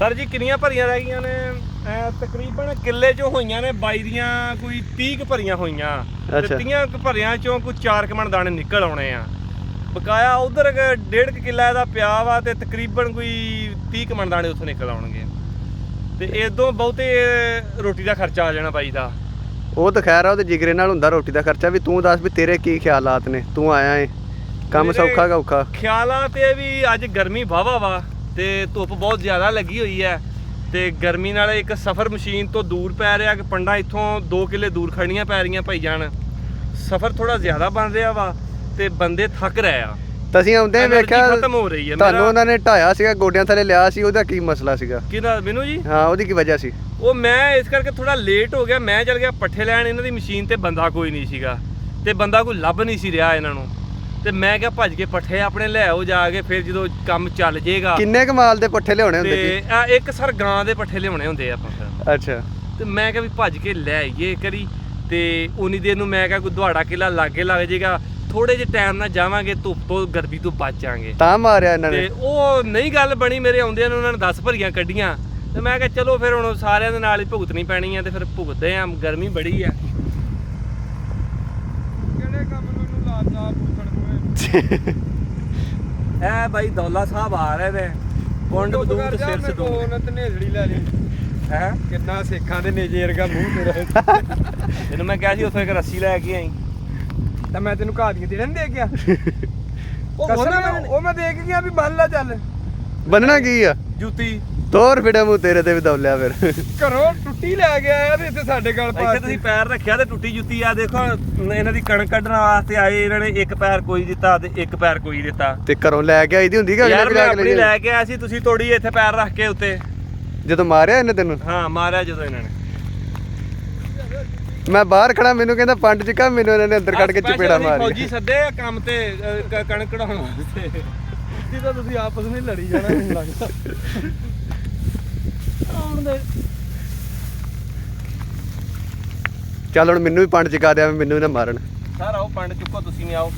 Sir ਜੀ ਕਿੰਨੀਆਂ ਭਰੀਆਂ ਰਹਿ ਗਈਆਂ ਨੇ? ਤਕਰੀਬਨ ਕਿੱਲੇ ਚੋਂ ਹੋਈਆਂ ਨੇ 22 ਦੀਆਂ ਕੋਈ 30 ਕੁ ਭਰੀਆਂ ਹੋਈਆਂ ਤੇ 30 ਕੁ ਭਰੀਆਂ ਚੋਂ ਕੋਈ 4 ਕੁ ਮਣ ਦਾਣੇ ਨਿਕਲ ਆਉਣੇ ਆ। ਬਕਾਇਆ ਉਧਰ 1.5 ਕਿੱਲਾ ਇਹਦਾ ਪਿਆ ਵਾ ਤੇ ਤਕਰੀਬਨ ਕੋਈ 30 ਕੁ ਮਣ ਦਾਣੇ ਉੱਥੋਂ ਨਿਕਲ ਆਉਣਗੇ ਤੇ ਇਦੋਂ ਬਹੁਤੇ ਰੋਟੀ ਦਾ ਖਰਚਾ ਆ ਜਾਣਾ ਬਾਈ ਦਾ। ਉਹ ਤਾਂ ਖੈਰ ਆ, ਉਹਦੇ ਜਿਗਰੇ ਨਾਲ ਹੁੰਦਾ ਰੋਟੀ ਦਾ ਖਰਚਾ ਵੀ। ਤੂੰ ਦੱਸ ਵੀ ਤੇਰੇ ਕੀ ਖਿਆਲਾਤ ਨੇ? ਤੂੰ ਆਇਆ ਏ, ਕੰਮ ਸੌਖਾ ਗਾ ਔਖਾ? ਖਿਆਲਾਤ ਇਹ ਵੀ ਅੱਜ ਗਰਮੀ ਵਾਹਵਾ ਵਾ ਤੇ ਧੁੱਪ ਬਹੁਤ ਜ਼ਿਆਦਾ ਲੱਗੀ ਹੋਈ ਹੈ ਤੇ ਗਰਮੀ ਨਾਲ ਇੱਕ ਸਫ਼ਰ ਮਸ਼ੀਨ ਤੋਂ ਦੂਰ ਪੈ ਰਿਹਾ ਕਿ ਪੰਡਾ ਇੱਥੋਂ 2 ਕਿੱਲੇ ਦੂਰ ਖੜਨੀਆਂ ਪੈ ਰਹੀਆਂ ਭਾਈ ਜਾਨ। ਸਫ਼ਰ ਥੋੜਾ ਜ਼ਿਆਦਾ ਬਣ ਰਿਹਾ ਵਾ ਤੇ ਬੰਦੇ ਥੱਕ ਰਹੇ ਆ। ਤੁਸੀਂ ਆਉਂਦੇ ਵੇਖਿਆ ਖਤਮ ਹੋ ਰਹੀ ਹੈ। ਤੁਹਾਨੂੰ ਉਹਨਾਂ ਨੇ ਢਾਇਆ ਸੀਗਾ, ਗੋਡਿਆਂ ਥੱਲੇ ਲਿਆ ਸੀ, ਉਹਦਾ ਕੀ ਮਸਲਾ ਸੀਗਾ? ਕਿਹਦਾ? ਮੈਨੂੰ ਜੀ? ਹਾਂ, ਉਹਦੀ ਕੀ ਵਜ੍ਹਾ ਸੀ? ਉਹ ਮੈਂ ਇਸ ਕਰਕੇ ਥੋੜਾ ਲੇਟ ਹੋ ਗਿਆ। ਮੈਂ ਚਲ ਗਿਆ ਪੱਠੇ ਲੈਣ, ਇਹਨਾਂ ਦੀ ਮਸ਼ੀਨ ਤੇ ਬੰਦਾ ਕੋਈ ਨਹੀਂ ਸੀਗਾ ਤੇ ਬੰਦਾ ਕੋਈ ਲੱਭ ਨਹੀਂ ਸੀ ਰਿਹਾ ਇਹਨਾਂ ਨੂੰ ਤੇ ਮੈਂ ਕਿਹਾ ਭੱਜ ਕੇ ਪੱਠੇ ਆਪਣੇ ਲੈ ਆਓ ਜਾ ਕੇ, ਫਿਰ ਜਦੋਂ ਕੰਮ ਚੱਲ ਜੇਗਾ। ਕਿੰਨੇ ਕਮਾਲ ਦੇ ਪੱਠੇ ਲਿਆਉਣੇ ਹੁੰਦੇ ਤੇ ਇੱਕ ਸਰ ਗਾਂ ਦੇ ਪੱਠੇ ਲਿਆਉਣੇ ਹੁੰਦੇ ਆਪਾਂ ਫਿਰ। ਅੱਛਾ। ਤੇ ਮੈਂ ਕਿਹਾ ਵੀ ਭੱਜ ਕੇ ਲੈ ਆਈਏ ਕਰੀ ਤੇ ਉਨੀ ਦੇਰ ਨੂੰ ਮੈਂ ਕਿਹਾ ਕੋਈ ਦੁਹਾੜਾ ਕਿਲਾ ਲਾਗੇ ਲੱਗ ਜਾਏਗਾ, ਥੋੜੇ ਜਿਹੇ ਟਾਈਮ ਨਾਲ ਜਾਵਾਂਗੇ, ਧੁੱਪ ਤੋਂ ਗਰਮੀ ਤੋਂ ਬਚ ਜਾਾਂਗੇ। ਤਾਂ ਮਾਰਿਆ ਇਹਨਾਂ ਨੇ? ਤੇ ਉਹ ਨਹੀਂ ਗੱਲ ਬਣੀ। ਮੇਰੇ ਆਉਂਦਿਆਂ ਨੂੰ ਉਹਨਾਂ ਨੇ 10 ਭਰੀਆਂ ਕੱਢੀਆਂ ਤੇ ਮੈਂ ਕਿਹਾ ਚਲੋ ਫਿਰ ਹੁਣ ਸਾਰਿਆਂ ਦੇ ਨਾਲ ਹੀ ਭੁਗਤਣੀ ਪੈਣੀ ਆ ਤੇ ਫਿਰ ਭੁਗਤਦੇ ਆ। ਗਰਮੀ ਬੜੀ ਆ। ਕਿਹੜੇ ਕੰਮ ਨੂੰ ਲਾਤਾ ਪੁੱਛਣ ਨੂੰ? ਇਹ ਬਾਈ ਦੌਲਾ ਸਾਹਿਬ ਆ ਰਹੇ ਨੇ, ਕੁੰਡ ਬਦੂਤ ਸਿਰ ਸਦੂ ਨਤ ਨੇਜੜੀ ਲੈ ਲਈ ਹੈ। ਕਿੰਨਾ ਸੇਖਾਂ ਦੇ ਨੇਜੇ ਵਰਗਾ ਮੂੰਹ ਤੇਰਾ। ਤੈਨੂੰ ਮੈਂ ਕਿਹਾ ਸੀ ਉੱਥੋਂ ਇੱਕ ਰੱਸੀ ਲੈ ਕੇ ਆਈ ਤਾਂ ਮੈਂ ਤੈਨੂੰ ਘਾਹ ਦੀਆਂ ਦੇਣ ਦੇ ਗਿਆ। ਉਹ ਮੈਂ ਦੇ ਕੇ ਗਿਆ ਵੀ ਬੰਨ ਲੈ ਚੱਲ। ਬੰਨਣਾ ਕੀ ਆ? ਜੁੱਤੀ ਤੋਰ ਫਿੜਾ ਮੂੰਹ ਤੇਰੇ ਤੇ ਵੀ ਦੌਲਿਆ ਫਿਰ। ਘਰੋਂ ਟੁੱਟੀ ਲੈ ਕੇ ਆਇਆ ਤੇ ਇੱਥੇ ਸਾਡੇ ਗਲ ਪਾ ਤੁਸੀਂ ਪੈਰ ਰੱਖਿਆ ਤੇ ਟੁੱਟੀ ਜੁੱਤੀ ਆ। ਦੇਖੋ ਇਹਨਾਂ ਦੀ ਕਣਕ ਕੱਢਣ ਵਾਸਤੇ ਆਏ, ਇਹਨਾਂ ਨੇ ਇੱਕ ਪੈਰ ਕੋਈ ਦਿੱਤਾ ਤੇ ਇੱਕ ਪੈਰ ਕੋਈ ਦਿੱਤਾ। ਤੇ ਘਰੋਂ ਲੈ ਕੇ ਆਈ ਦੀ ਹੁੰਦੀ ਕਿ ਯਾਰ ਮੈਂ ਆਪਣੀ ਲੈ ਕੇ ਆਇਆ ਸੀ, ਤੁਸੀਂ ਤੋੜੀ ਇੱਥੇ ਪੈਰ ਰੱਖ ਕੇ ਉੱਤੇ। ਜਦੋਂ ਮਾਰਿਆ ਇਹਨੇ ਤੈਨੂੰ? ਹਾਂ, ਮਾਰਿਆ ਜਦੋਂ ਇਹਨਾਂ ਨੇ। ਮੈਂ ਬਾਹਰ ਖੜਾ, ਮੈਨੂੰ ਕਹਿੰਦਾ ਪੰਡ ਚਿਕਾ, ਮੈਨੂੰ ਇਹਨਾਂ ਨੇ ਅੰਦਰ ਕੱਢ ਕੇ ਚਪੇੜਾ ਮਾਰੀ। ਫੌਜੀ ਸੱਦੇ ਕੰਮ ਤੇ ਕਣਕ ਕਢਾਉਣ ਵਾਸਤੇ। ਤਾਂ ਤੁਸੀਂ ਆਪਸ ਵਿੱਚ ਲੜੀ ਜਾਣਾ ਮੈਨੂੰ ਲੱਗਦਾ। ਚੱਲ ਹੁਣ ਮੈਨੂੰ ਵੀ ਪੰਡ ਚਿਕਾ ਦਿਆ, ਮੈਨੂੰ ਨਾ ਮਾਰਨ। ਸਰ ਆਓ ਪੰਡ ਚੁੱਕੋ, ਤੁਸੀਂ ਵੀ ਆਓ।